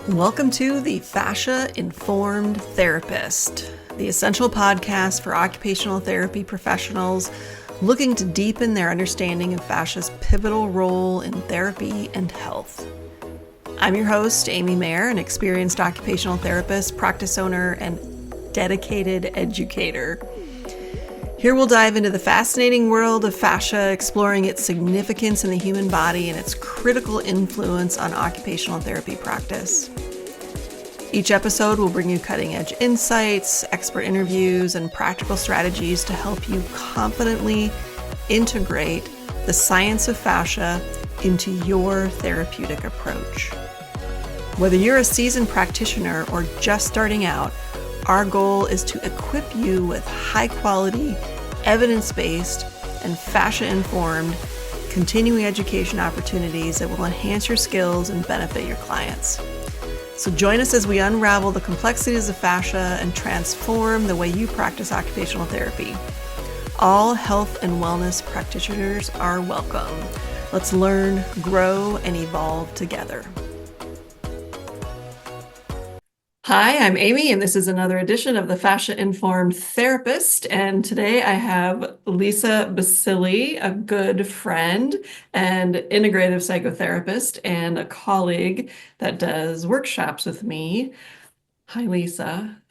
Welcome to the Fascia-Informed Therapist, the essential podcast for occupational therapy professionals looking to deepen their understanding of fascia's pivotal role in therapy and health. I'm your host, Amy Mayer, an experienced occupational therapist, practice owner, and dedicated educator. Here we'll dive into the fascinating world of fascia, exploring its significance in the human body and its critical influence on occupational therapy practice. Each episode will bring you cutting-edge insights, expert interviews, and practical strategies to help you confidently integrate the science of fascia into your therapeutic approach. Whether you're a seasoned practitioner or just starting out, our goal is to equip you with high-quality, evidence-based, and fascia-informed continuing education opportunities that will enhance your skills and benefit your clients. So join us as we unravel the complexities of fascia and transform the way you practice occupational therapy. All health and wellness practitioners are welcome. Let's learn, grow, and evolve together. Hi, I'm Amy, and this is another edition of the Fascia-Informed Therapist. And today I have Lisa Basile, a good friend and integrative psychotherapist and a colleague that does workshops with me. Hi, Lisa.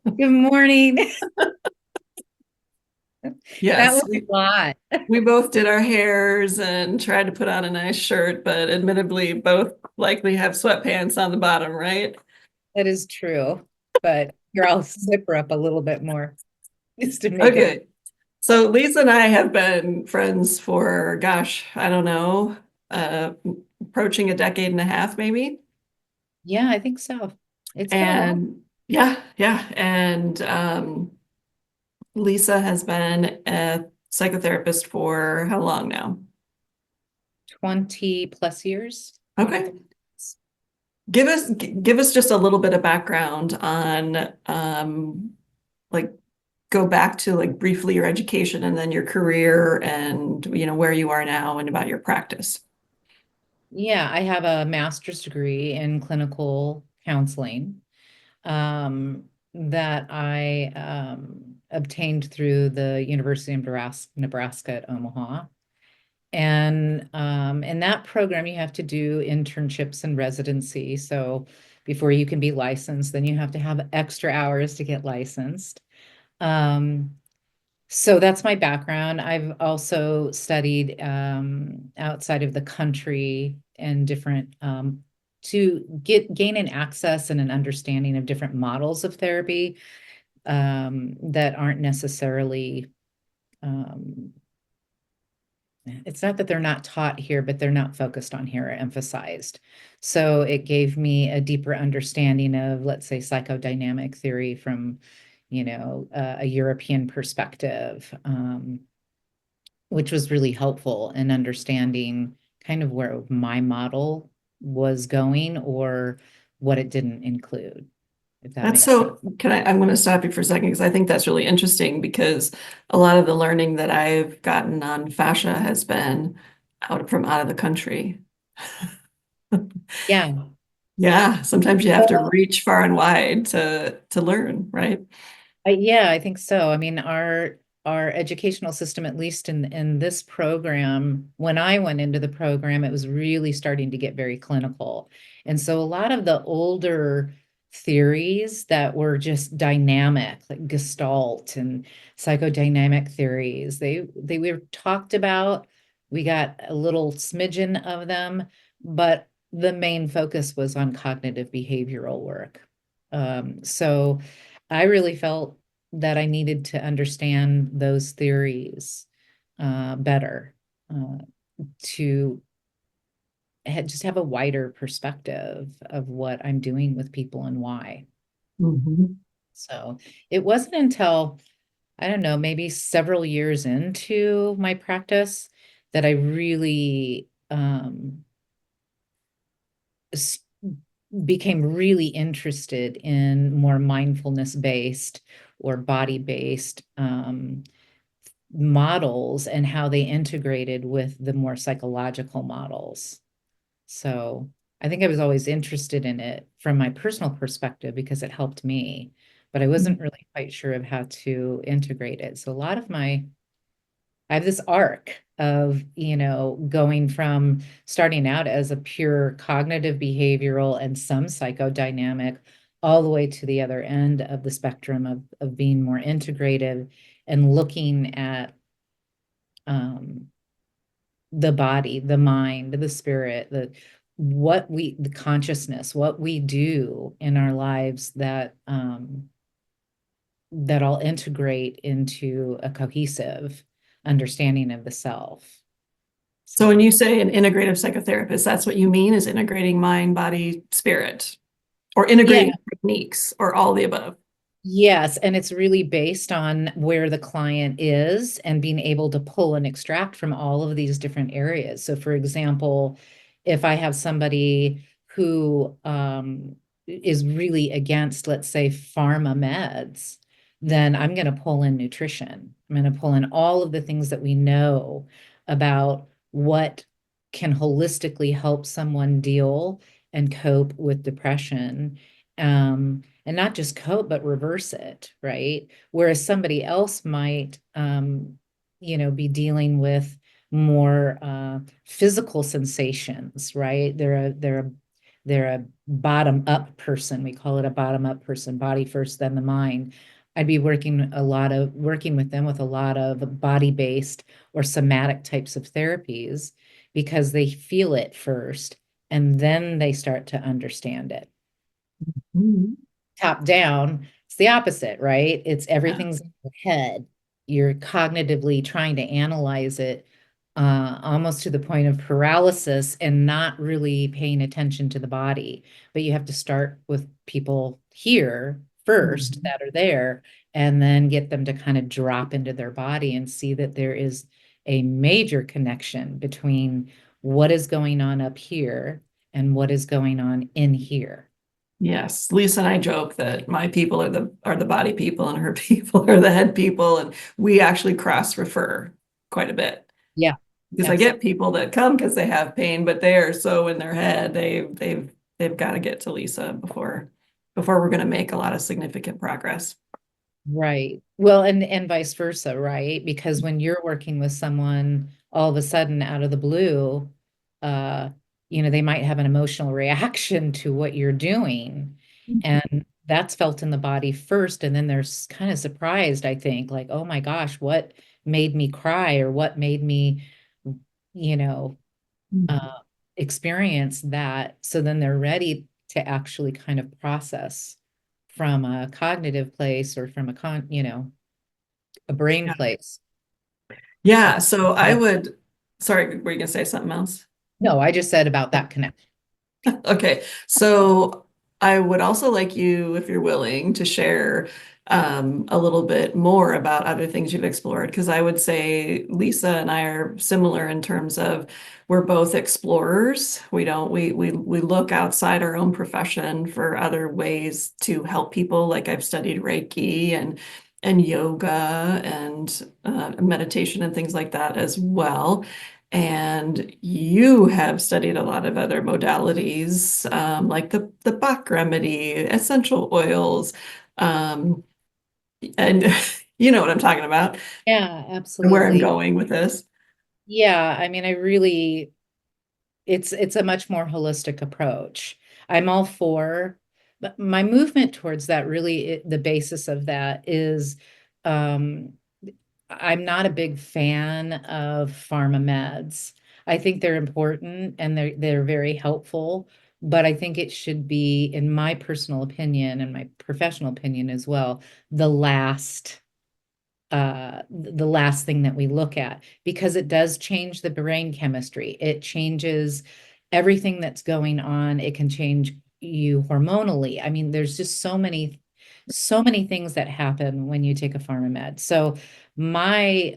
Good morning. That Yes, was a lot. we both did our hairs and tried to put on a nice shirt, but admittedly, both likely have sweatpants on the bottom, right? That is true, but here I'll zipper up a little bit more just to make it. Okay. So Lisa and I have been friends for, gosh, I don't know, uh, approaching a decade and a half, maybe. Yeah, I think so. It's been a while. And yeah. And Lisa has been a psychotherapist for how long now? 20 plus years. Okay. Give us just a little bit of background on like go back to like briefly your education and then your career and where you are now and about your practice. Yeah, I have a master's degree in clinical counseling that I obtained through the University of Nebraska at Omaha. And in that program, you have to do internships and residency. So before you can be licensed, then you have to have extra hours to get licensed. Um, so that's my background. I've also studied outside of the country and different to gain an access and an understanding of different models of therapy that aren't necessarily it's not that they're not taught here, but they're not focused on here or emphasized. So it gave me a deeper understanding of, let's say, psychodynamic theory from, a European perspective, which was really helpful in understanding kind of where my model was going or what it didn't include, if that That's makes sense. so, I'm going to stop you for a second because I think that's really interesting because a lot of the learning that I've gotten on fascia has been out of the country. Yeah. Yeah, sometimes you have to reach far and wide to learn, right? Yeah, I think so. I mean, our educational system, at least in this program, when I went into the program, it was really starting to get very clinical. And so a lot of the older theories that were just dynamic, like Gestalt and psychodynamic theories, they were talked about. We got a little smidgen of them, but the main focus was on cognitive behavioral work. So I really felt that I needed to understand those theories better uh, to just have a wider perspective of what I'm doing with people and why. Mhm. So it wasn't until, I don't know, maybe several years into my practice that I really became really interested in more mindfulness based or body based models and how they integrated with the more psychological models. So I think I was always interested in it from my personal perspective because it helped me, but I wasn't really quite sure of how to integrate it. So a lot of my I have this arc of, going from starting out as a pure cognitive behavioral and some psychodynamic all the way to the other end of the spectrum of being more integrative and looking at um, the body, the mind, the spirit, the consciousness, what we do in our lives that all integrate into a cohesive understanding of the self. So when So, you say an integrative psychotherapist, that's what you mean is integrating mind, body, spirit, or yeah, integrating techniques, or all the above. yes. And it's really based on where the client is and being able to pull and extract from all of these different areas. So, for example, if I have somebody who is really against, let's say, pharma meds, then I'm going to pull in nutrition. I'm going to pull in all of the things that we know about what can holistically help someone deal and cope with depression. And not just cope, but reverse it, right? Whereas somebody else might, be dealing with more physical sensations, right? They're a bottom up person. We call it a bottom up person, body first, then the mind. I'd be working with them with a lot of body based or somatic types of therapies because they feel it first and then they start to understand it. Mhm. Top down, it's the opposite, right? It's everything's Yes. in your head. You're cognitively trying to analyze it almost to the point of paralysis and not really paying attention to the body. But you have to start with people here first Mhm. that are there and then get them to kind of drop into their body and see that there is a major connection between what is going on up here and what is going on in here. Yes, Lisa and I joke that my people are the body people and her people are the head people, and we actually cross refer quite a bit Yeah, because I absolutely. get people that come because they have pain, but they are so in their head they've got to get to Lisa before we're going to make a lot of significant progress. Right. Well, and vice versa, right? Because when you're working with someone all of a sudden out of the blue, uh, they might have an emotional reaction to what you're doing. And that's felt in the body first. And then they're kind of surprised, I think, like, oh my gosh, what made me cry or what made me, you know, Mhm. uh, experience that. So then they're ready to actually kind of process from a cognitive place or from a brain place. So Yeah, so I that, would, sorry, were you gonna say something else? no, I just said about that connection. Okay, so I would also like you, if you're willing, to share a little bit more about other things you've explored, because I would say Lisa and I are similar in terms of we're both explorers. We don't we look outside our own profession for other ways to help people. Like I've studied Reiki and yoga and meditation and things like that as well. And you have studied a lot of other modalities, like the Bach remedy, essential oils, um, and you know what I'm talking about Yeah, and where I'm absolutely. going with this. Yeah, I mean, it's a much more holistic approach. I'm all for, but my movement towards that really, the basis of that is, um, I'm not a big fan of pharma meds. I think they're important and they're very helpful, but I think it should be, in my personal opinion and my professional opinion as well, the last thing that we look at because it does change the brain chemistry. It changes everything that's going on. It can change you hormonally. I mean, there's just so many things that happen when you take a pharma med. So my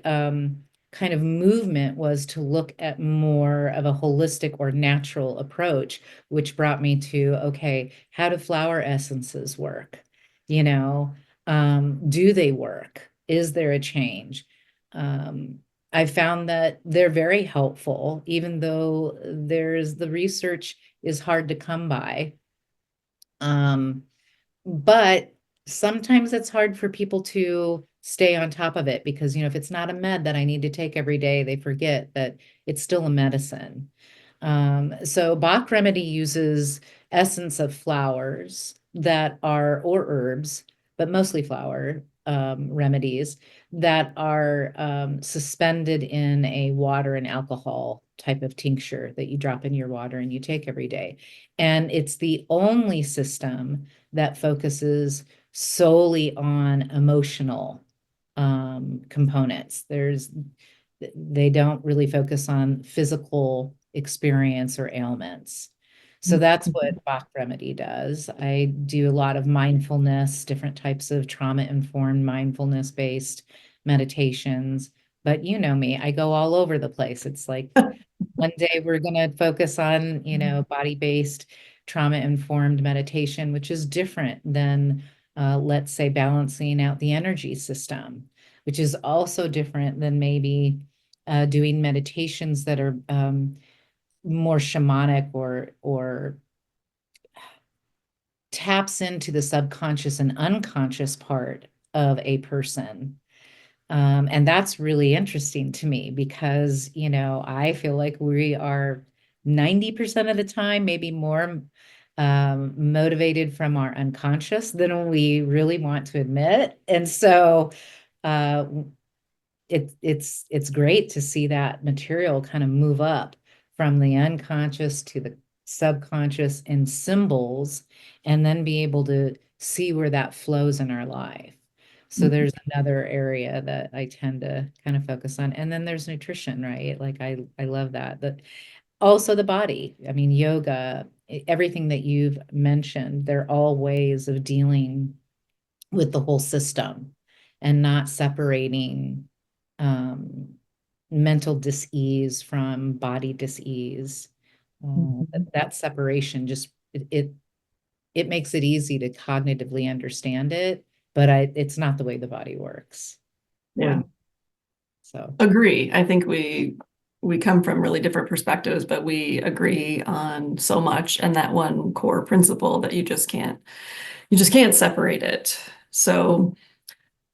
kind of movement was to look at more of a holistic or natural approach, which brought me to, okay, how do flower essences work? You know, do they work? Is there a change? Um, I found that they're very helpful, even though the research is hard to come by. Um, but sometimes it's hard for people to stay on top of it because, if it's not a med that I need to take every day, they forget that it's still a medicine. So Bach Remedy uses essence of flowers or herbs, but mostly flower remedies that are suspended in a water and alcohol type of tincture that you drop in your water and you take every day. And it's the only system that focuses solely on emotional components. They don't really focus on physical experience or ailments. So that's what Bach Remedy does. I do a lot of mindfulness, different types of trauma-informed mindfulness-based meditations. But you know me, I go all over the place. It's like one day we're going to focus on, body-based trauma-informed meditation, which is different than, let's say, balancing out the energy system, which is also different than maybe doing meditations that are more shamanic or taps into the subconscious and unconscious part of a person. And that's really interesting to me because, I feel like we are 90% of the time, maybe more, motivated from our unconscious than we really want to admit. And so uh, it's great to see that material kind of move up from the unconscious to the subconscious in symbols, and then be able to see where that flows in our life. So there's another area that I tend to kind of focus on. And then there's nutrition, right? Like I love that. But also the body. I mean, yoga, everything that you've mentioned, they're all ways of dealing with the whole system and not separating um, mental dis-ease from body dis-ease. That separation just it makes it easy to cognitively understand it, but it's not the way the body works. Yeah. So Agree. I think we come from really different perspectives, but we agree on so much, and that one core principle that you just can't separate it. So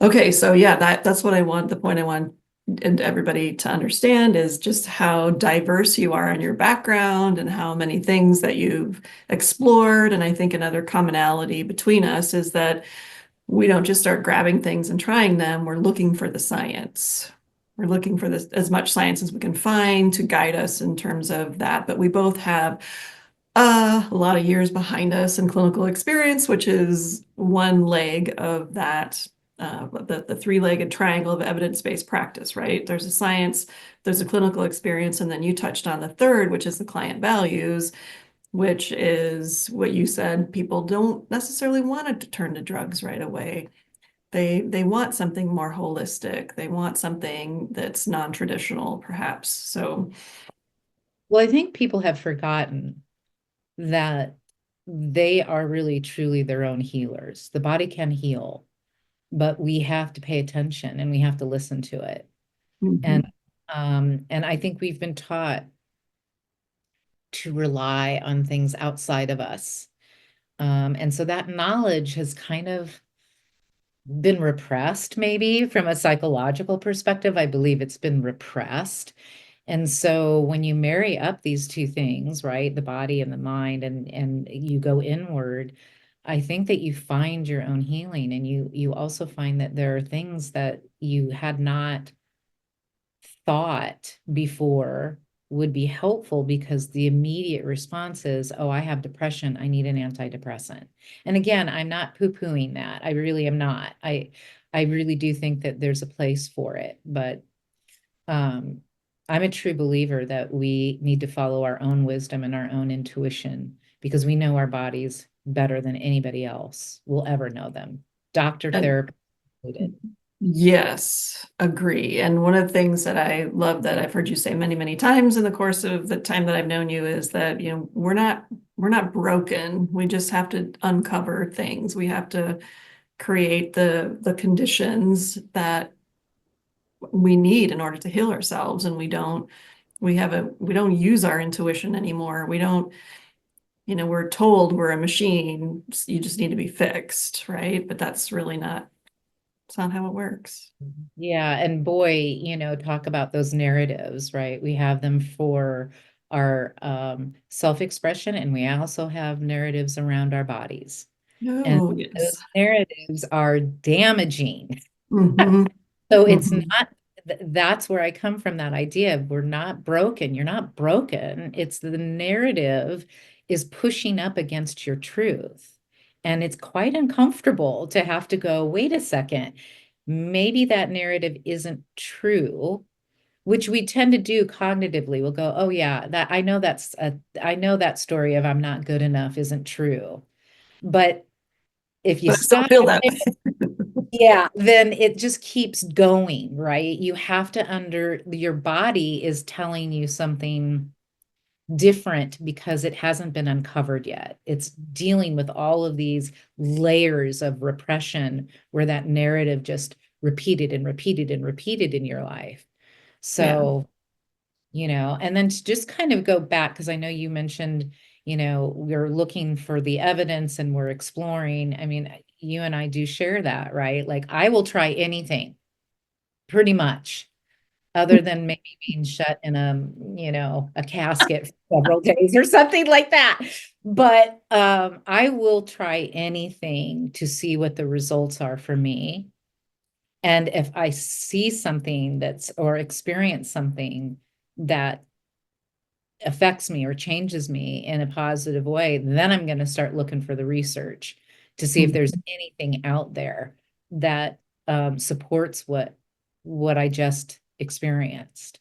okay, so yeah, that's what I want. The point I want and everybody to understand is just how diverse you are in your background and how many things that you've explored. And I think another commonality between us is that we don't just start grabbing things and trying them. We're looking for the science. We're looking for this as much science as we can find to guide us in terms of that. But we both have a lot of years behind us in clinical experience, which is one leg of that, the three-legged triangle of evidence-based practice, right? There's a science, there's a clinical experience, and then you touched on the third, which is the client values, which is what you said, people don't necessarily want to turn to drugs right away. They want something more holistic. They want something that's non-traditional, perhaps. So, well, I think people have forgotten that they are really truly their own healers. The body can heal, but we have to pay attention and we have to listen to it. And mhm. and I think we've been taught to rely on things outside of us. And so that knowledge has kind of been repressed, maybe from a psychological perspective. I believe it's been repressed. And so when you marry up these two things, right, the body and the mind, and you go inward, I think that you find your own healing, and you also find that there are things that you had not thought before would be helpful because the immediate response is, oh, I have depression, I need an antidepressant. And again, I'm not poo-pooing that. I really am not. I really do think that there's a place for it, but um, I'm a true believer that we need to follow our own wisdom and our own intuition because we know our bodies better than anybody else will ever know them. Doctor, And therapist included. yes, agree. And one of the things that I love that I've heard you say many, many times in the course of the time that I've known you is that, we're not broken. We just have to uncover things. We have to create the conditions that we need in order to heal ourselves. And we don't use our intuition anymore. We don't, we're told we're a machine. You just need to be fixed, right? But that's really it's not how it works. Yeah, and boy, talk about those narratives, right? We have them for our self-expression, and we also have narratives around our bodies. And Oh, yes. those narratives are damaging. Hmm. So it's Hmm. not, that's where I come from, that idea of we're not broken. You're not broken. It's the narrative is pushing up against your truth. And it's quite uncomfortable to have to go, wait a second, maybe that narrative isn't true, which we tend to do cognitively. We'll go, oh yeah, I know that story of I'm not good enough isn't true. But if you But I still stop feel that way. yeah, then it just keeps going, right? You have to your body is telling you something different because it hasn't been uncovered yet. It's dealing with all of these layers of repression where that narrative just repeated and repeated and repeated in your life. Yeah. So, and then to just kind of go back, because I know you mentioned, we're looking for the evidence and we're exploring. I mean, you and I do share that, right? Like I will try anything pretty much other than maybe being shut in a casket for several days or something like that. But I will try anything to see what the results are for me. And if I see something or experience something that affects me or changes me in a positive way, then I'm going to start looking for the research to see if there's anything out there that supports what I just experienced.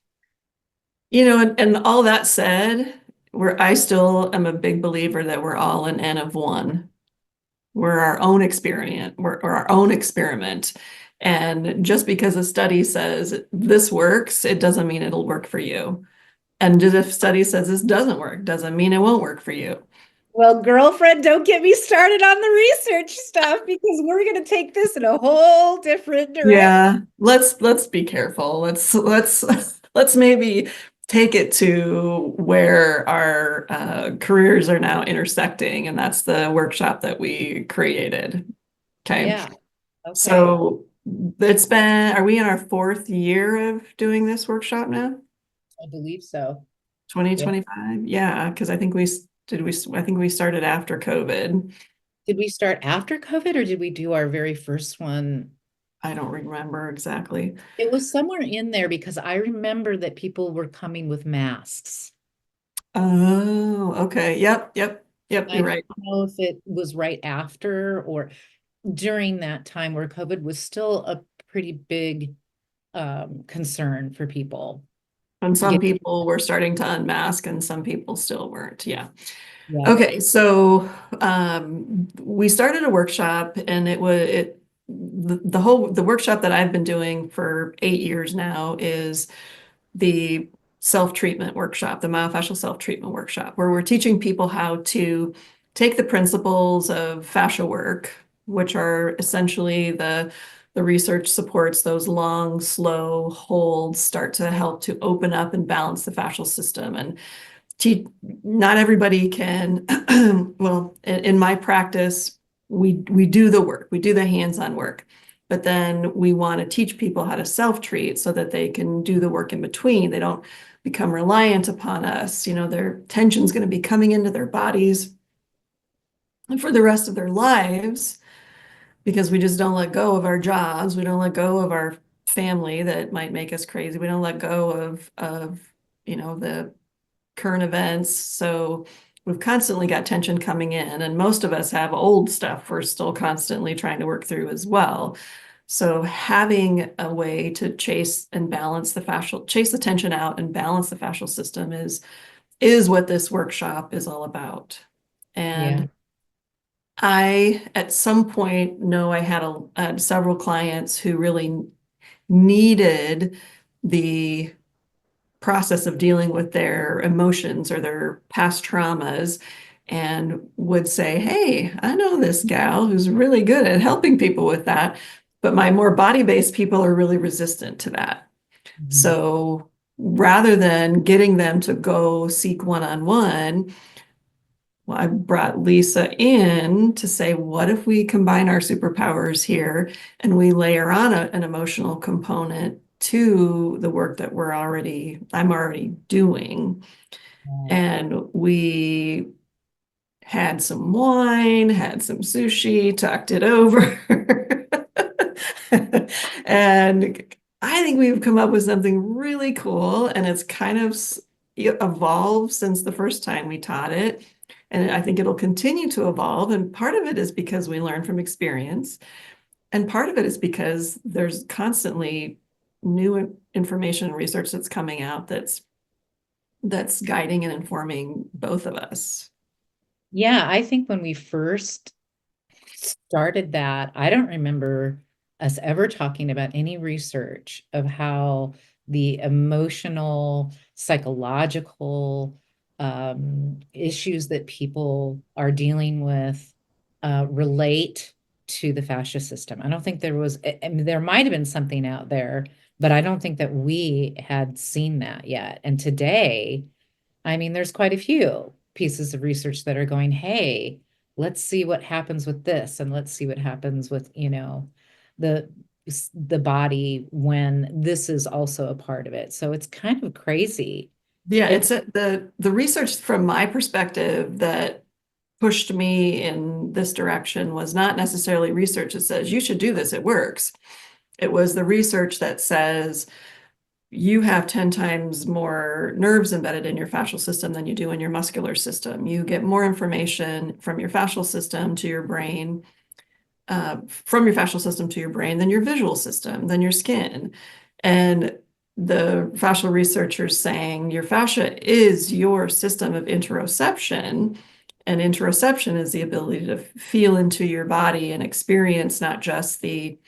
And all that said, I still am a big believer that we're all an N of one. We're our own experience, we're our own experiment. And just because a study says this works, it doesn't mean it'll work for you. And just if a study says this doesn't work, doesn't mean it won't work for you. Well, girlfriend, don't get me started on the research stuff because we're going to take this in a whole different direction. Yeah, let's be careful. Let's maybe take it to where our careers are now intersecting, and that's the workshop that we created. Okay. Yeah. Okay. So are we in our fourth year of doing this workshop now? I believe so. Yeah. 2025? Yeah, because I think we started after COVID. Did we start after COVID or did we do our very first one? I don't remember exactly. It was somewhere in there because I remember that people were coming with masks. Oh, okay. Yep, I you're don't right. know if it was right after or during that time where COVID was still a pretty big concern for people And to some get. people were starting to unmask and some people still weren't. Yeah. Yeah. Okay, so we started a workshop and the workshop that I've been doing for 8 years now is the self-treatment workshop, the myofascial self-treatment workshop, where we're teaching people how to take the principles of fascia work, which are essentially the research supports those long, slow holds start to help to open up and balance the fascial system. And not everybody can, well, in my practice, we do the work, we do the hands-on work, but then we want to teach people how to self-treat so that they can do the work in between. They don't become reliant upon us. Their tension's going to be coming into their bodies for the rest of their lives because we just don't let go of our jobs. We don't let go of our family that might make us crazy. We don't let go of the current events. So we've constantly got tension coming in, and most of us have old stuff we're still constantly trying to work through as well. So having a way to chase the tension out and balance the fascial system is what this workshop is all about. Yeah. And I, at some point, know I had several clients who really needed the process of dealing with their emotions or their past traumas and would say, hey, I know this gal who's really good at helping people with that, but my more body-based people are really resistant to that. Mhm. So rather than getting them to go seek one-on-one, well, I brought Lisa in to say, what if we combine our superpowers here and we layer on an emotional component to the work that I'm already doing. Right. And we had some wine, had some sushi, talked it over. And I think we've come up with something really cool, and it's kind of evolved since the first time we taught it. And I think it'll continue to evolve. And part of it is because we learn from experience. And part of it is because there's constantly new information and research that's coming out that's guiding and informing both of us. Yeah, I think when we first started that, I don't remember us ever talking about any research of how the emotional, psychological issues that people are dealing with relate to the fascia system. I don't think there was, I mean, there might have been something out there, but I don't think that we had seen that yet. And today, I mean, there's quite a few pieces of research that are going, hey, let's see what happens with this, and let's see what happens with, the the body when this is also a part of it. So it's kind of crazy. Yeah, It's the research from my perspective that pushed me in this direction was not necessarily research that says you should do this, it works. It was the research that says you have 10 times more nerves embedded in your fascial system than you do in your muscular system. You get more information from your fascial system to your brain, from your fascial system to your brain than your visual system, than your skin. And the fascial researchers saying your fascia is your system of interoception. And interoception is the ability to feel into your body and experience not just the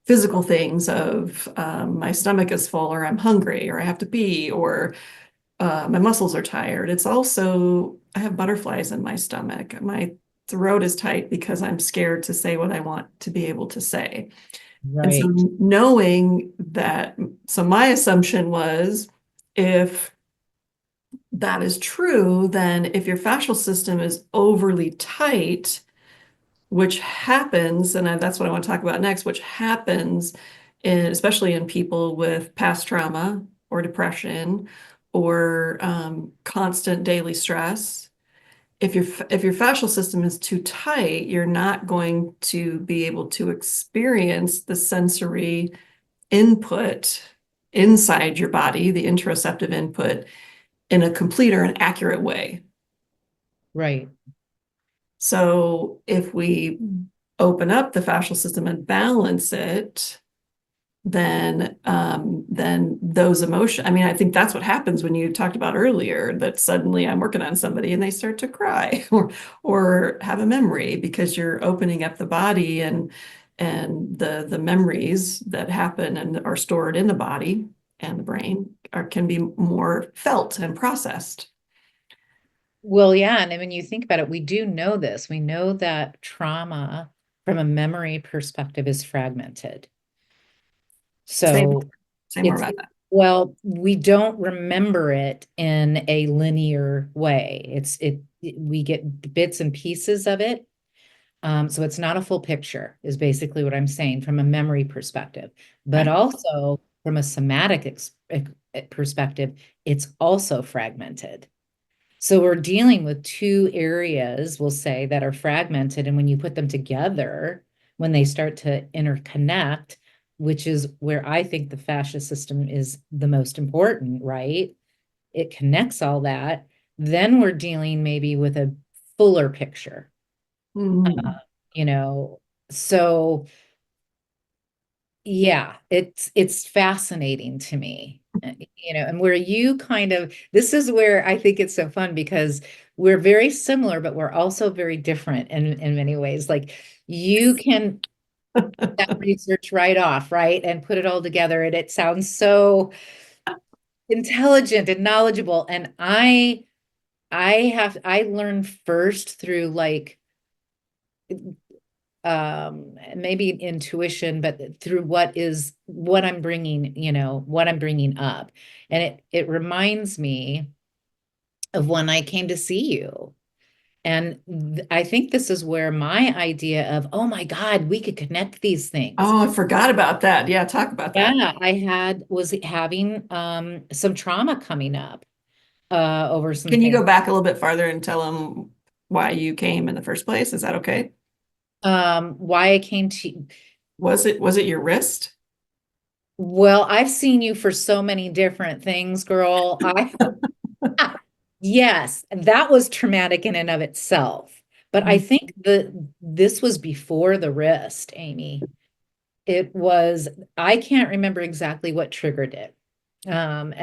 physical things of my stomach is full or I'm hungry or I have to pee or my muscles are tired. It's also, I have butterflies in my stomach. My throat is tight because I'm scared to say what I want to be able to say. And so right, knowing that, so my assumption was if that is true, then if your fascial system is overly tight, which happens, and that's what I want to talk about next, which happens especially in people with past trauma or depression or constant daily stress. If your fascial system is too tight, you're not going to be able to experience the sensory input inside your body, the interoceptive input, in a complete or an accurate way. right. So if we open up the fascial system and balance it, then those emotions. I mean, I think that's what happens when you talked about earlier that suddenly I'm working on somebody and they start to cry or have a memory because you're opening up the body and the memories that happen and are stored in the body and the brain can be more felt and processed. Well, yeah, and when you think about it, we do know this. We know that trauma from a memory perspective is fragmented. Say So say more it's, about that. well, we don't remember it in a linear way. We get bits and pieces of it. So it's not a full picture, is basically what I'm saying from a memory perspective, but Okay. also from a somatic perspective, it's also fragmented. So we're dealing with two areas, we'll say, that are fragmented. And when you put them together, when they start to interconnect, which is where I think the fascia system is the most important, right? It connects all that. Then we're dealing maybe with a fuller picture, Mhm. you know? So yeah, it's fascinating to me. And where you kind of, this is where I think it's so fun because we're very similar, but we're also very different in many ways. Like you can that research right off, right? And put it all together, and it sounds so intelligent and knowledgeable. And I learn first through like maybe intuition, but through what I'm bringing, what I'm bringing up. And it reminds me of when I came to see you. And I think this is where my idea of, oh my God, we could connect these things. Oh, I forgot about that. Yeah, talk about that. Yeah, was having some trauma coming up over some Can you things. go back a little bit farther and tell them why you came in the first place? Is that okay? Why I came to, Was it your wrist? well, I've seen you for so many different things, girl. Yes, that was traumatic in and of itself. But I think this was before the wrist, Amy. It was, I can't remember exactly what triggered it. And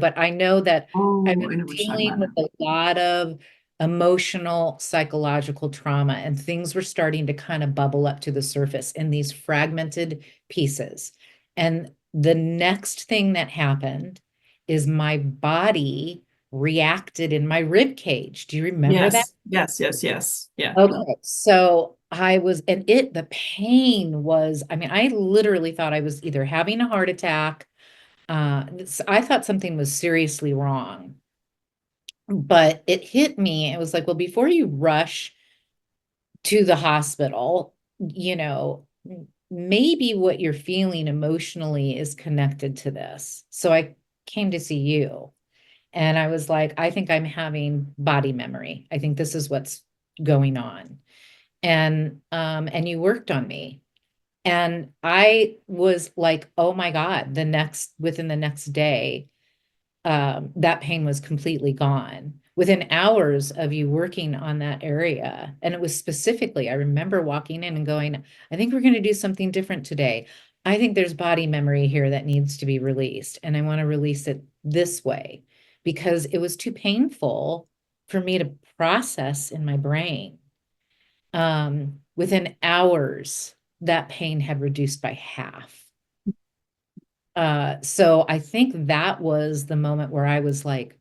but I know that I Oh, was I know what you're talking dealing about with now. a lot of emotional, psychological trauma, and things were starting to kind of bubble up to the surface in these fragmented pieces. And the next thing that happened is my body reacted in my rib cage. Do you remember that? Yes, yes, yes, yes. Yeah. Okay, so the pain was, I mean, I literally thought I was either having a heart attack. I thought something was seriously wrong, but it hit me. It was like, well, before you rush to the hospital, maybe what you're feeling emotionally is connected to this. So I came to see you and I was like, I think I'm having body memory. I think this is what's going on. And you worked on me. And I was like, oh my God, within the next day, that pain was completely gone within hours of you working on that area. And it was specifically, I remember walking in and going, I think we're going to do something different today. I think there's body memory here that needs to be released. And I want to release it this way because it was too painful for me to process in my brain. Within hours, that pain had reduced by half. So I think that was the moment where I was like,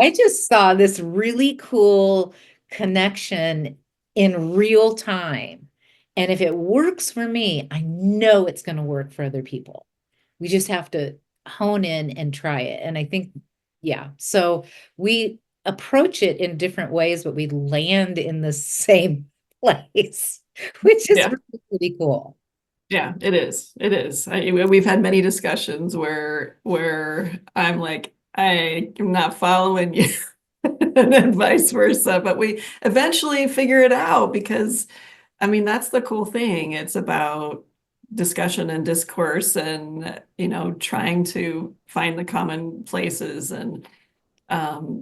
I just saw this really cool connection in real time. And if it works for me, I know it's going to work for other people. We just have to hone in and try it. And I think, yeah. So we approach it in different ways, but we land in the same place, which is Yeah. really, really cool. Yeah, it is. It is. We've had many discussions where I'm like, I am not following you, and then vice versa. But we eventually figure it out because, I mean, that's the cool thing. It's about discussion and discourse, and trying to find the common places. And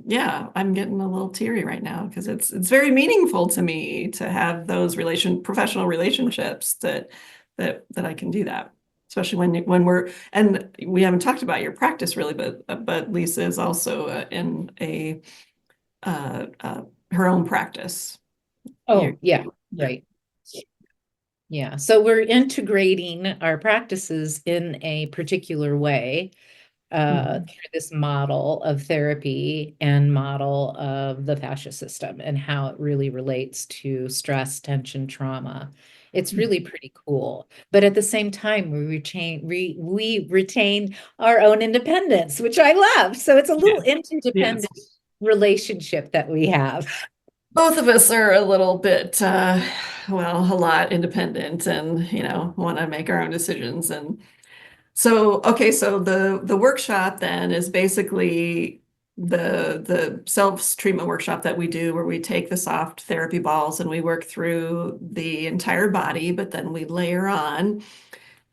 yeah, I'm getting a little teary right now because it's very meaningful to me to have those professional relationships that I can do that, especially when and we haven't talked about your practice really, but Lisa is also in a her own practice. Oh, yeah, Yeah. right. Yeah. So we're integrating our practices in a particular way Mhm. through this model of therapy and model of the fascia system and how it really relates to stress, tension, trauma. It's really pretty cool. But at the same time, we retain our own independence, which I love. So it's a little Yes. interdependent Yes. relationship that we have. Both of us are a little bit, well, a lot independent and, want to make our own decisions. And so, okay, so the workshop then is basically the self-treatment workshop that we do where we take the soft therapy balls and we work through the entire body, but then we layer on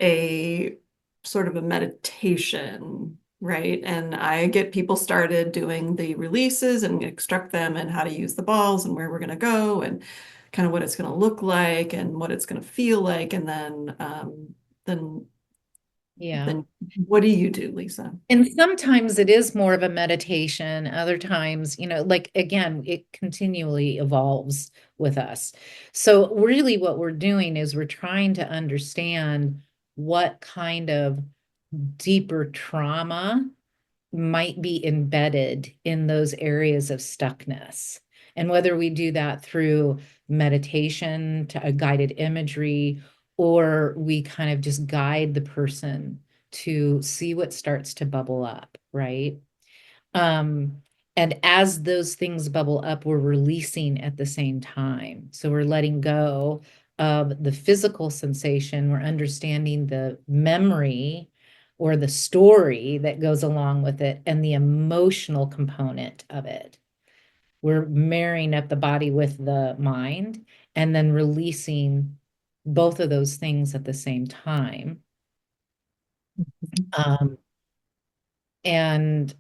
a sort of a meditation, right? And I get people started doing the releases and instruct them and how to use the balls and where we're going to go and kind of what it's going to look like and what it's going to feel like. And then Yeah. then what do you do, Lisa? And sometimes it is more of a meditation. Other times, like again, it continually evolves with us. So really what we're doing is we're trying to understand what kind of deeper trauma might be embedded in those areas of stuckness. And whether we do that through meditation to a guided imagery, or we kind of just guide the person to see what starts to bubble up, right? Um, and as those things bubble up, we're releasing at the same time. So we're letting go of the physical sensation, we're understanding the memory or the story that goes along with it and the emotional component of it. We're marrying up the body with the mind and then releasing both of those things at the same time. Um, and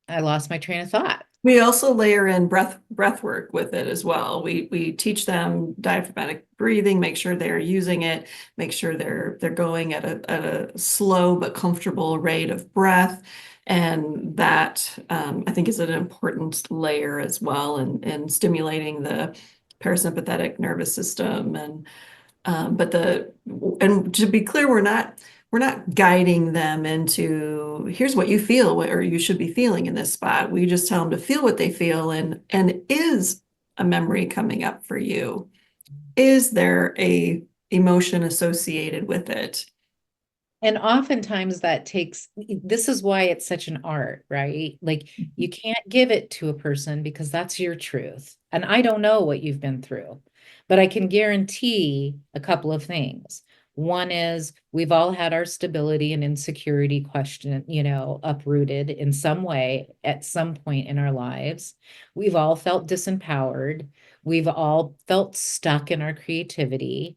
I lost my train of thought. We also layer in breath work with it as well. We teach them diaphragmatic breathing, make sure they're using it, make sure they're going at a slow but comfortable rate of breath. And that I think is an important layer as well in stimulating the parasympathetic nervous system. And to be clear, we're not guiding them into here's what you feel or you should be feeling in this spot. We just tell them to feel what they feel, and is a memory coming up for you? Is there a emotion associated with it? And oftentimes that takes, this is why it's such an art, right? Like you can't give it to a person because that's your truth. And I don't know what you've been through, but I can guarantee a couple of things. One is we've all had our stability and insecurity question, uprooted in some way at some point in our lives. We've all felt disempowered. We've all felt stuck in our creativity,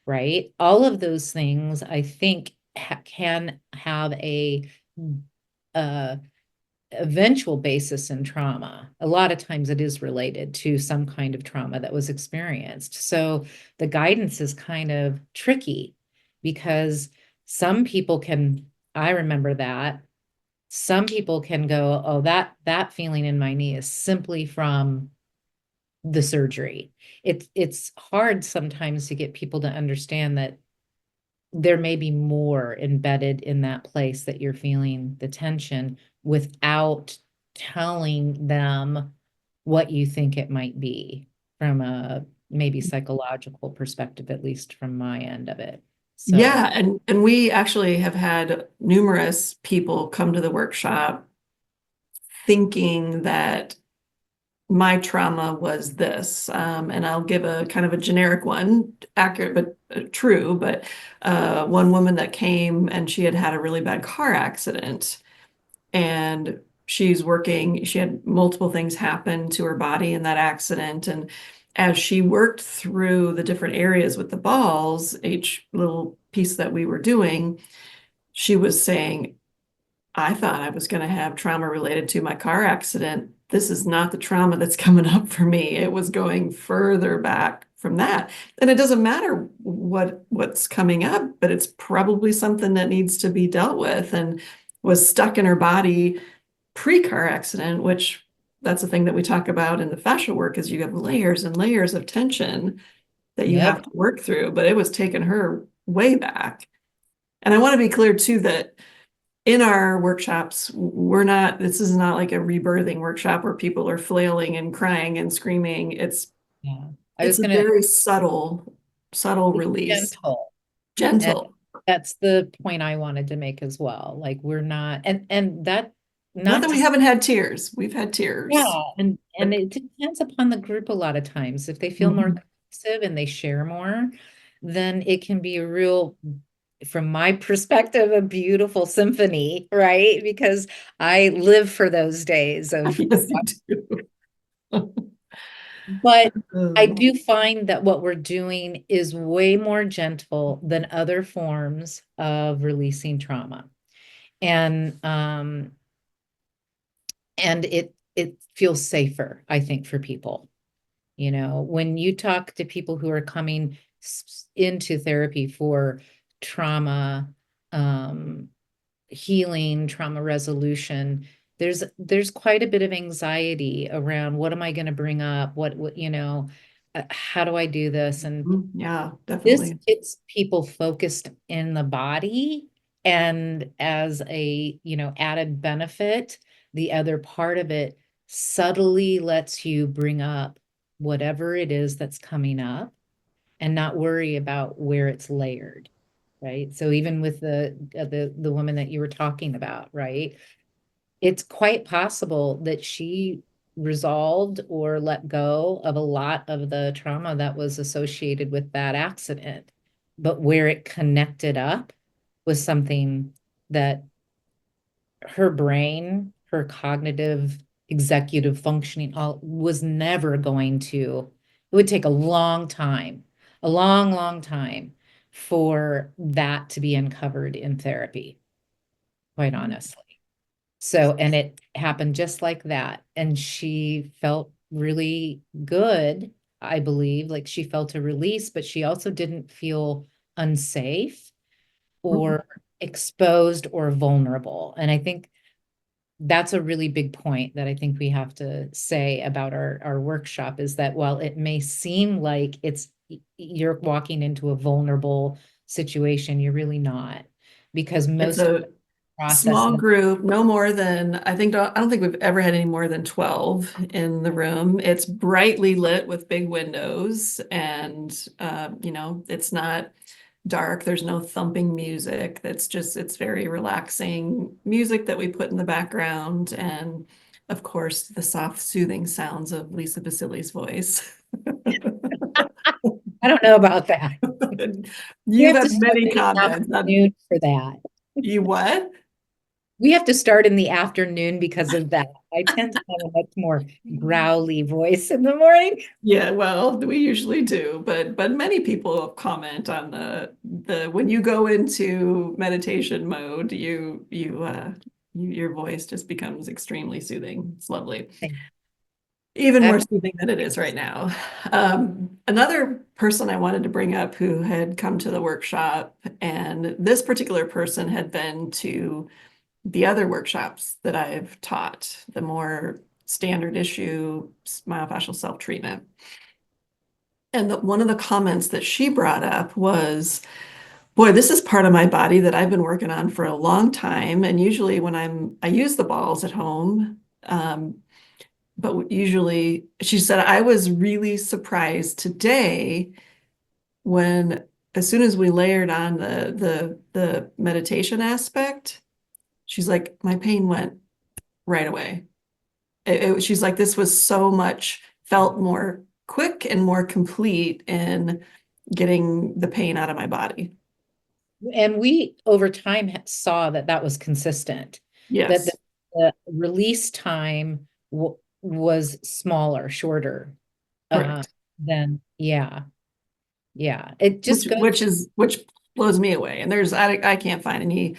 right? All of those things, I think, can have a eventual basis in trauma. A lot of times it is related to some kind of trauma that was experienced. So the guidance is kind of tricky because some people can, I remember that. Some people can go, oh, that feeling in my knee is simply from the surgery. It's hard sometimes to get people to understand that there may be more embedded in that place that you're feeling the tension without telling them what you think it might be from a maybe psychological perspective, at least from my end of it. So, Yeah, and we actually have had numerous people come to the workshop thinking that my trauma was this. And I'll give a kind of a generic one, accurate but true. But one woman that came and she had had a really bad car accident, and she's working, she had multiple things happen to her body in that accident. And as she worked through the different areas with the balls, each little piece that we were doing, she was saying, I thought I was going to have trauma related to my car accident. This is not the trauma that's coming up for me. It was going further back from that. And it doesn't matter what's coming up, but it's probably something that needs to be dealt with and was stuck in her body pre-car accident, which that's the thing that we talk about in the fascial work is you have layers and layers of tension that you have yep. to work through, but it was taking her way back. And I want to be clear too that in our workshops, this is not like a rebirthing workshop where people are flailing and crying and screaming. It's Yeah. I it's was a going to, very subtle release, gentle. And gentle. that's the point I wanted to make as well. Like we're not, and that, Not not that we to, haven't had tears. We've had tears. yeah, and But it depends upon the group a lot of times. If they feel more mhm. cohesive and they share more, then it can be a real, from my perspective, a beautiful symphony, right? Because I live for those days of, Yes, you do. but I Oh. do find that what we're doing is way more gentle than other forms of releasing trauma. And it feels safer, I think, for people. When you talk to people who are coming into therapy for trauma, um, healing, trauma resolution, there's quite a bit of anxiety around what am I going to bring up? How do I do this? And Yeah, this definitely. gets people focused in the body. And as a, added benefit, the other part of it subtly lets you bring up whatever it is that's coming up and not worry about where it's layered, right? So even with the woman that you were talking about, right? It's quite possible that she resolved or let go of a lot of the trauma that was associated with that accident, but where it connected up was something that her brain, her cognitive executive functioning all was never going to, it would take a long time, a long, long time for that to be uncovered in therapy, quite honestly. So, and it happened just like that. And she felt really good, I believe, like she felt a release, but she also didn't feel unsafe Mhm. or exposed or vulnerable. And I think that's a really big point that I think we have to say about our workshop is that while it may seem like you're walking into a vulnerable situation, you're really not, because It's most of a the process small and group, no more than, I don't think we've ever had any more than 12 in the room. It's brightly lit with big windows and, it's not dark. There's no thumping music. It's very relaxing music that we put in the background. And of course, the soft, soothing sounds of Lisa Basile's voice. I don't know about that. We You've have to had start many in the comments on afternoon for that. you what? We have to start in the afternoon because of that. I tend to have a much more growly voice in the morning. Yeah, well, we usually do, but many people comment on the when you go into meditation mode, your voice just becomes extremely soothing. It's lovely. Even more That, soothing than it is right now. Another person I wanted to bring up who had come to the workshop, and this particular person had been to the other workshops that I've taught, the more standard issue myofascial self-treatment. And one of the comments that she brought up was, boy, this is part of my body that I've been working on for a long time. And usually when I use the balls at home, but usually she said, I was really surprised today when, as soon as we layered on the meditation aspect, she's like, my pain went right away. She's like, this was so much, felt more quick and more complete in getting the pain out of my body. and we over time saw that that was consistent, that Yes, the release time was smaller, shorter. Uh, correct. than, yeah, yeah. It Which just goes, which blows me away. And I can't find any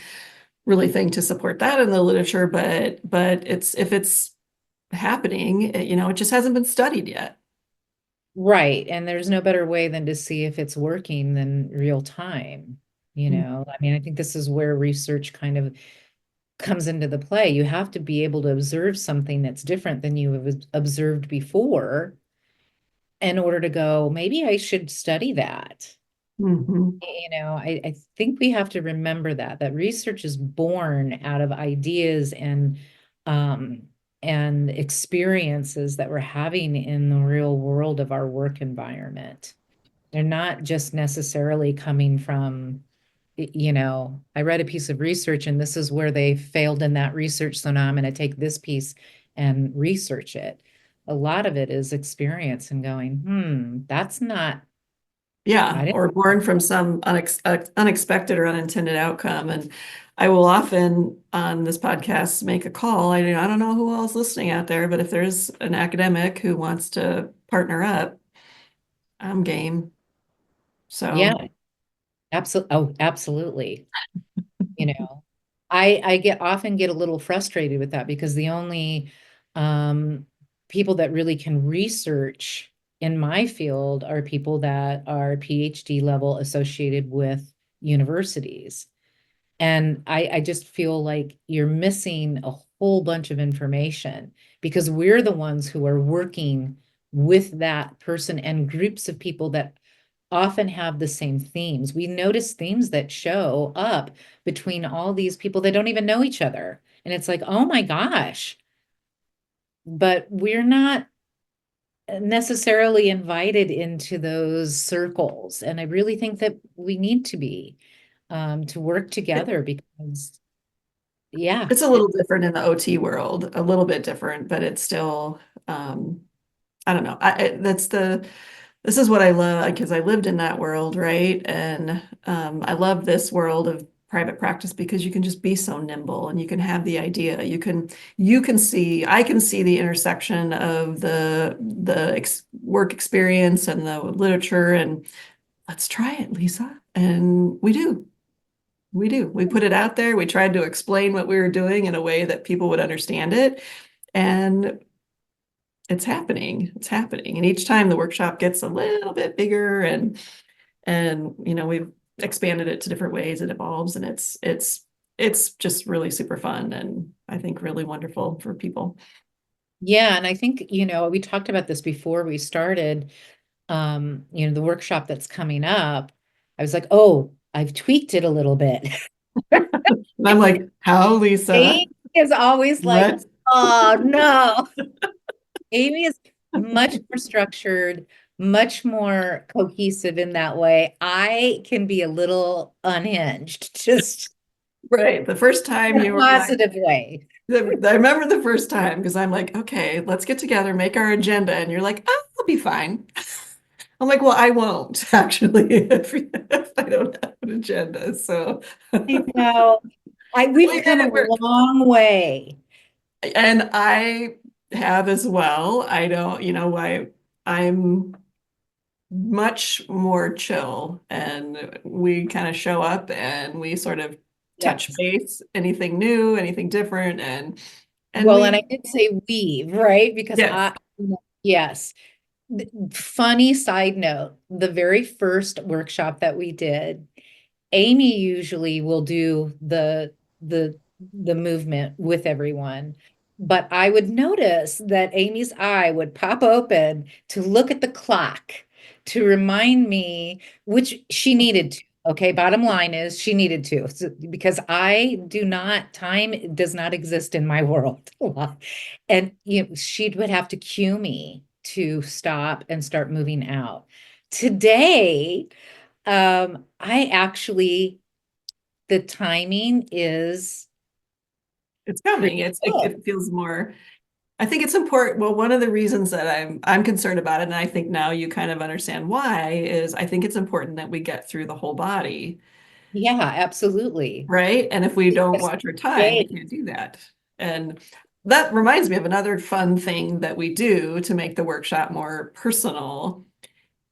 really thing to support that in the literature, but it's if it's happening, it just hasn't been studied yet. right. And there's no better way than to see if it's working than real time. Mm. I mean, I think this is where research kind of comes into the play. You have to be able to observe something that's different than you have observed before in order to go, maybe I should study that. Mhm. I think we have to remember that research is born out of ideas um and experiences that we're having in the real world of our work environment. They're not just necessarily coming from, I read a piece of research and this is where they failed in that research, so now I'm going to take this piece and research it. A lot of it is experience and going, that's not, I Yeah, didn't. or born from some unexpected or unintended outcome. And I will often on this podcast make a call. I don't know who else listening out there, but if there's an academic who wants to partner up, I'm game. Yeah, So absolutely. Oh, absolutely. You know, I get often get a little frustrated with that because the only um, people that really can research in my field are people that are PhD level associated with universities. And I just feel like you're missing a whole bunch of information because we're the ones who are working with that person and groups of people that often have the same themes. We notice themes that show up between all these people that don't even know each other. And it's like, oh my gosh, but we're not necessarily invited into those circles. And I really think that we need to be to work It, together because, yeah, it's a little different in the OT world, a little bit different, but it's still, I don't know. This is what I love because I lived in that world, right? And I love this world of private practice because you can just be so nimble and you can have the idea. I can see the intersection of the work experience and the literature and let's try it, Lisa. And we do. We do. We put it out there. We tried to explain what we were doing in a way that people would understand it. And it's happening. It's happening. And each time the workshop gets a little bit bigger and we've expanded it to different ways, it evolves and it's just really super fun and I think really wonderful for people. yeah. And I think, we talked about this before we started, the workshop that's coming up. I was like, oh, I've tweaked it a little bit. And I'm like, how, Lisa? Amy is always like, What? oh no. Amy is much more structured, much more cohesive in that way. I can be a little unhinged, just Right. The first in time a you were like, positive way. I remember the first time because I'm like, okay, let's get together, make our agenda. And you're like, oh, I'll be fine. I'm like, well, I won't actually if I don't have an agenda. So, I know. We've we come made a it work. long way. And I have as well. I don't, I'm much more chill and we kind of show up and we sort of touch Yes. base, anything new, anything different. And Well, and I we, did say weave, right? Because yes, yes. Funny side note, the very first workshop that we did, Amy usually will do the movement with everyone. But I would notice that Amy's eye would pop open to look at the clock to remind me, which she needed to. Okay, bottom line is she needed to because I do not, time does not exist in my world. And she would have to cue me to stop and start moving out. Today, I actually, the timing is it's coming. pretty good. It feels more. I think it's important. Well, one of the reasons that I'm concerned about it, and I think now you kind of understand why, is I think it's important that we get through the whole body, Yeah, absolutely. right? And if we don't Yes. watch our time, we Yay. can't do that. And that reminds me of another fun thing that we do to make the workshop more personal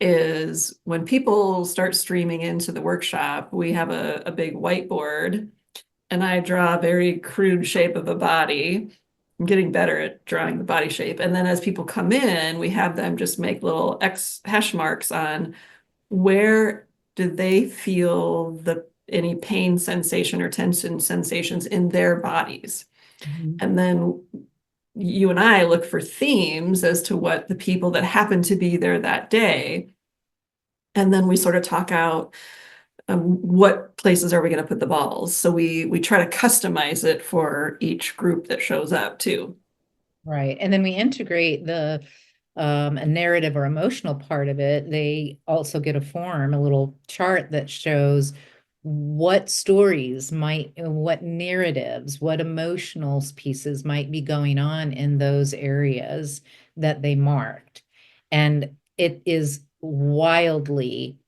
is when people start streaming into the workshop, we have a big whiteboard and I draw a very crude shape of a body. I'm getting better at drawing the body shape. And then as people come in, we have them just make little X hash marks on where do they feel any pain sensation or tension sensations in their bodies. Mhm. And then you and I look for themes as to what the people that happen to be there that day. And then we sort of talk out what places are we going to put the balls. So we try to customize it for each group that shows up too. Right. And then we integrate a narrative or emotional part of it. They also get a form, a little chart that shows what stories might, what narratives, what emotional pieces might be going on in those areas that they marked. And it is wildly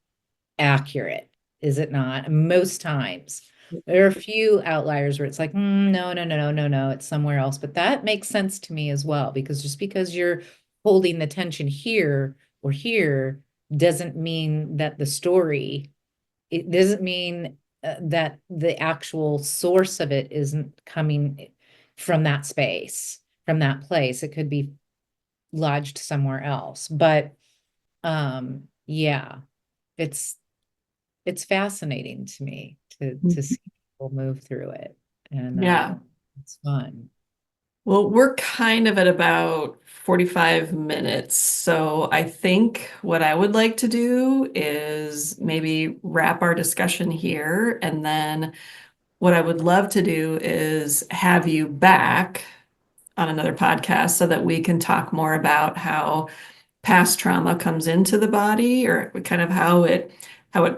accurate, is it not? Most times. There are a few outliers where it's like, no, no, no, no, no, no, it's somewhere else. But that makes sense to me as well, because just because you're holding the tension here or here doesn't mean that the story, it doesn't mean that the actual source of it isn't coming from that space, from that place. It could be lodged somewhere else. But yeah, it's it's fascinating to me to Mhm. see people move through it. And Yeah. it's fun. Well, we're kind of at about 45 minutes. So I think what I would like to do is maybe wrap our discussion here. And then what I would love to do is have you back on another podcast so that we can talk more about how past trauma comes into the body, or kind of how it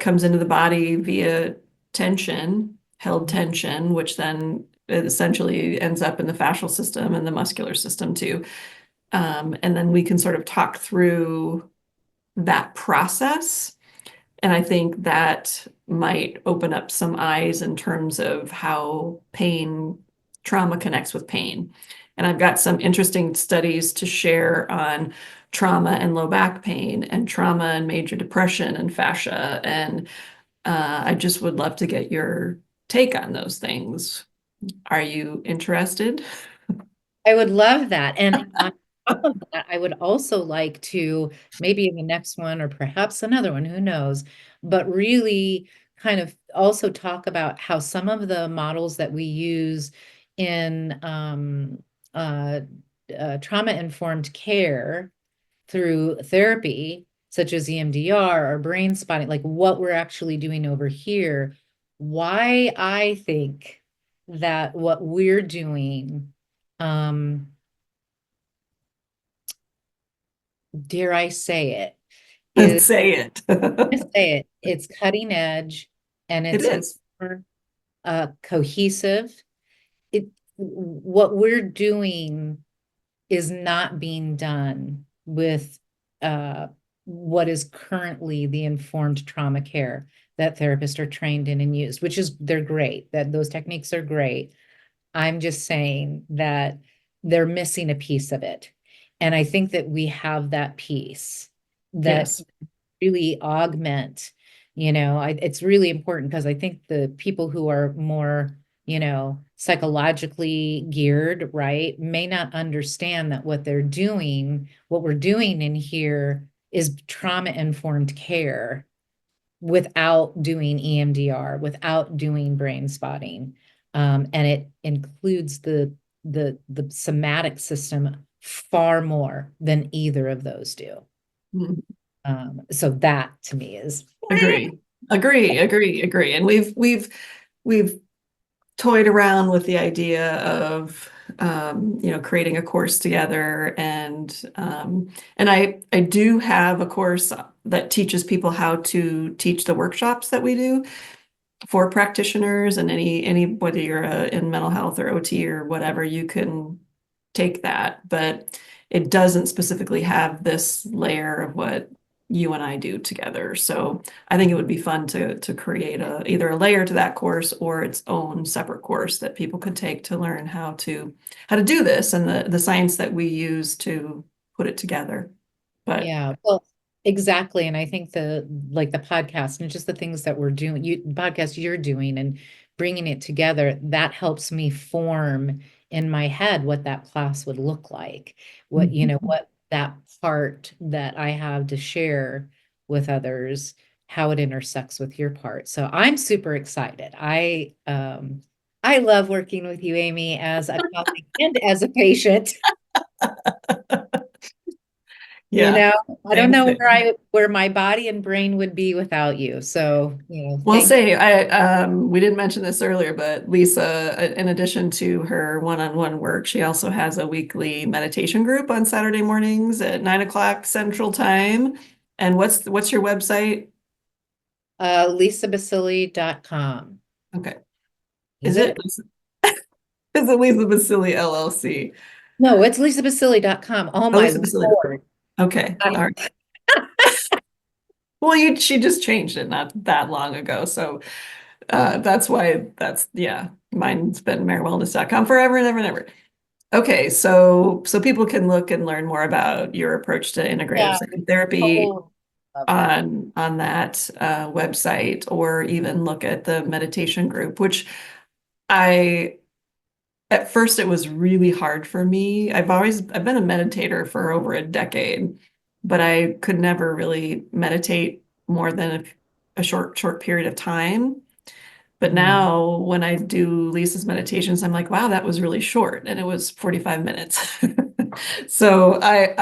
comes into the body via tension, held tension, which then it essentially ends up in the fascial system and the muscular system too. And then we can sort of talk through that process. And I think that might open up some eyes in terms of how trauma connects with pain. And I've got some interesting studies to share on trauma and low back pain and trauma and major depression and fascia. And I just would love to get your take on those things. Are you interested? I would love that. And on top of that, I would also like to, maybe in the next one or perhaps another one, who knows, but really kind of also talk about how some of the models that we use in uh, trauma-informed care through therapy, such as EMDR or brain spotting, like what we're actually doing over here, why I think that what we're doing, dare I say it, is Say it. say it, it's cutting edge and It it's is. more cohesive. It what we're doing is not being done with what is currently the informed trauma care that therapists are trained in and used, which is they're great, that those techniques are great. I'm just saying that they're missing a piece of it. And I think that we have that piece that Yes. really augment, it's really important because I think the people who are more, psychologically geared, right, may not understand that what we're doing in here is trauma-informed care without doing EMDR, without doing brain spotting. And it includes the somatic system far more than either of those do. Mhm. So that to me is Agree. Agree. And we've toyed around with the idea of creating a course together, and I do have a course that teaches people how to teach the workshops that we do for practitioners, and any whether you're in mental health or OT or whatever, you can take that, but it doesn't specifically have this layer of what you and I do together. So I think it would be fun to create either a layer to that course or its own separate course that people could take to learn how to do this and the science that we use to put it together. But yeah, well, exactly. And I think the podcast and just the things that we're doing, podcast you're doing and bringing it together, that helps me form in my head what that class would look like, what that part that I have to share with others, how it intersects with your part. So I'm super excited. I love working with you, Amy, as a colleague and as a patient. You yeah, know, I don't same know thing. where my body and brain would be without you. So, Well, thank say I we didn't mention this earlier, but Lisa, in addition to her one-on-one work, she also has a weekly meditation group on Saturday mornings at 9 o'clock Central Time. And what's your website? lisabasile.com. Okay, Is is it? it is it Lisa Basile LLC? No, it's lisabasile.com. Oh Oh, my Lisa Basile. Lord. Okay, all right. Well, she just changed it not that long ago, so that's why yeah. Mine's been marewellness.com forever and ever and ever. Okay, so people can look and learn more about your approach to integrative Yeah, psychotherapy oh, love that. on that website, or even look at the meditation group, which I at first it was really hard for me. I've been a meditator for over a decade, but I could never really meditate more than a short period of time. But Mhm. now when I do Lisa's meditations, I'm like, wow, that was really short. And it was 45 minutes. So that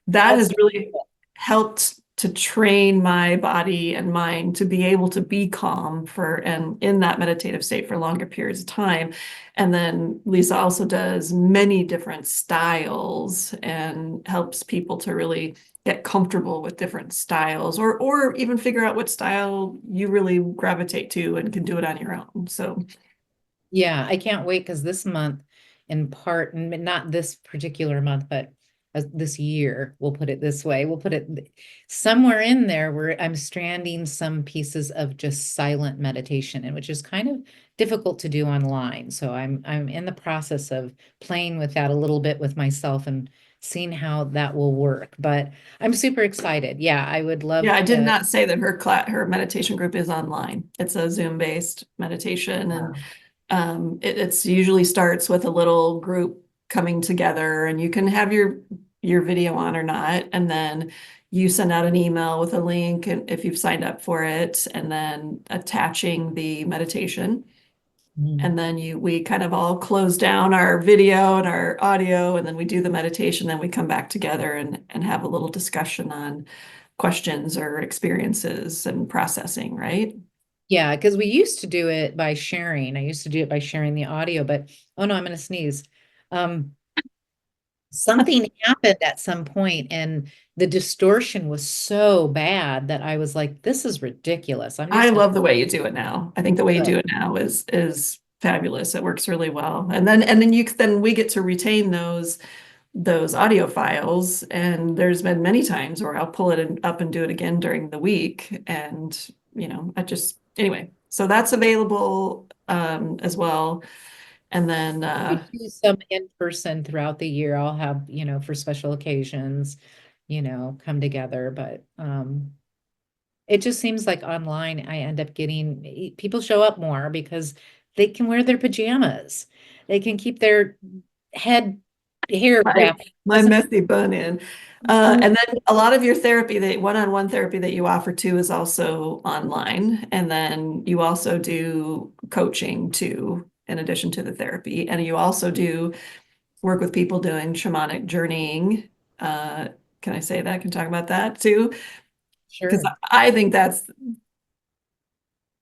That's has really helped to train my body and mind to be able to be calm and in that meditative state for longer periods of time. And then Lisa also does many different styles and helps people to really get comfortable with different styles, or even figure out what style you really gravitate to and can do it on your own. So Yeah, I can't wait because this month, in part, not this particular month, but this year, we'll put it this way, we'll put it somewhere in there where I'm stranding some pieces of just silent meditation, and which is kind of difficult to do online. So I'm in the process of playing with that a little bit with myself and seeing how that will work. But I'm super excited. Yeah, I would love yeah, I did to. not say that her meditation group is online. It's a Zoom-based meditation, and it's usually starts with a little group coming together, and you can have your video on or not, and then you send out an email with a link and if you've signed up for it, and then attaching the meditation. And then we kind of all close down our video and our audio, and then we do the meditation, then we come back together and have a little discussion on questions or experiences and processing, right? Yeah, because we used to do it by sharing. I used to do it by sharing the audio, but oh no, I'm going to sneeze. Um, Something happened at some point, and the distortion was so bad that I was like, "This is ridiculous. I'm I just going love the way you do it now. I think the way you to." do it now is fabulous. It works really well. And then we get to retain those audio files. And there's been many times where I'll pull it up and do it again during the week. And I just anyway. So that's available as well. And then Do some in person throughout the year. I'll have, for special occasions, come together. But it just seems like online, I end up getting people show up more because they can wear their pajamas. They can keep their head hair my wrapped. my Doesn't messy bun in. And then a lot of your therapy, the one-on-one therapy that you offer too, is also online. And then you also do coaching too, in addition to the therapy. And you also do work with people doing shamanic journeying. Can I say that? Can talk about that too? Because sure. I think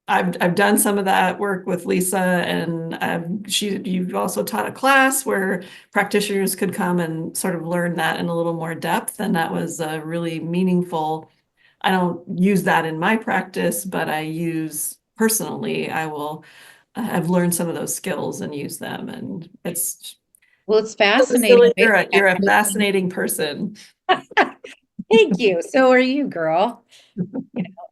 I've done some of that work with Lisa, and you've also taught a class where practitioners could come and sort of learn that in a little more depth, and that was really meaningful. I don't use that in my practice, but I use personally. I've learned some of those skills and use them, and it's Well, it's Basile, fascinating. you're a fascinating person. Thank you. So are you, girl.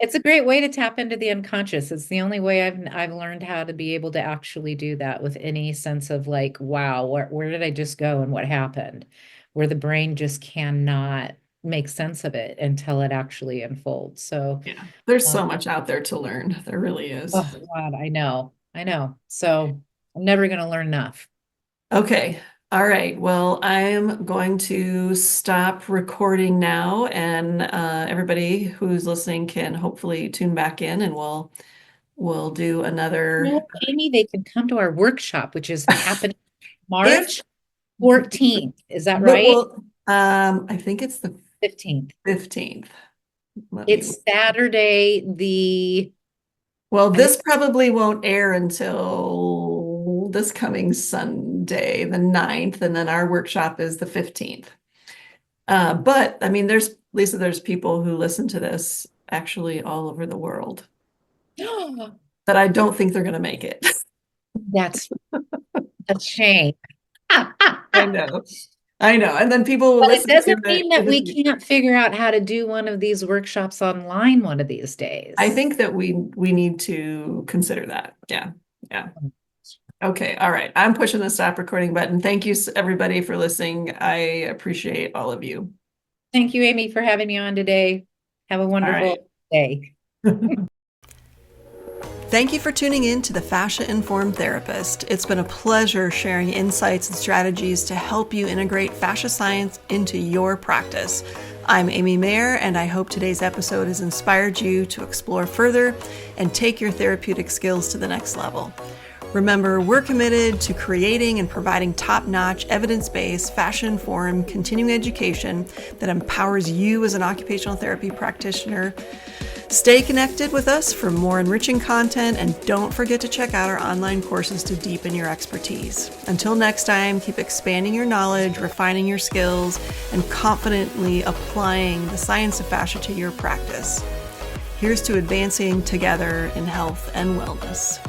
It's a great way to tap into the unconscious. It's the only way I've learned how to be able to actually do that with any sense of like, wow, where did I just go and what happened? Where the brain just cannot make sense of it until it actually unfolds. So, Yeah, there's um, so much out there to learn. There really is. oh God, I know. I know. So I'm never going to learn enough. Okay. All right. Well, I'm going to stop recording now, and everybody who's listening can hopefully tune back in, and we'll do another. No, Amy, they can come to our workshop, which is happening If March 14th. Is that but right? well, I think it's the 15th. 15th. Let me. It's Saturday, Well, I think, this probably won't air until this coming Sunday, the 9th, and then our workshop is the 15th. But I mean, there's people who listen to this actually all over the world that I don't think they're going to make it. that's a shame. I know. I know. And then people will But it listen to doesn't it. mean that we can't figure out how to do one of these workshops online one of these I days. think that we need to consider that. Yeah. Yeah. Okay. All right. I'm pushing the stop recording button. Thank you, everybody, for listening. I appreciate all of you. Thank you, Amy, for having me on today. Have a All right. wonderful day. Thank you for tuning in to the Fascia-Informed Therapist. It's been a pleasure sharing insights and strategies to help you integrate fascia science into your practice. I'm Amy Mayer, and I hope today's episode has inspired you to explore further and take your therapeutic skills to the next level. Remember, we're committed to creating and providing top-notch, evidence-based, fascia-informed continuing education that empowers you as an occupational therapy practitioner. Stay connected with us for more enriching content, and don't forget to check out our online courses to deepen your expertise. Until next time, keep expanding your knowledge, refining your skills, and confidently applying the science of fascia to your practice. Here's to advancing together in health and wellness.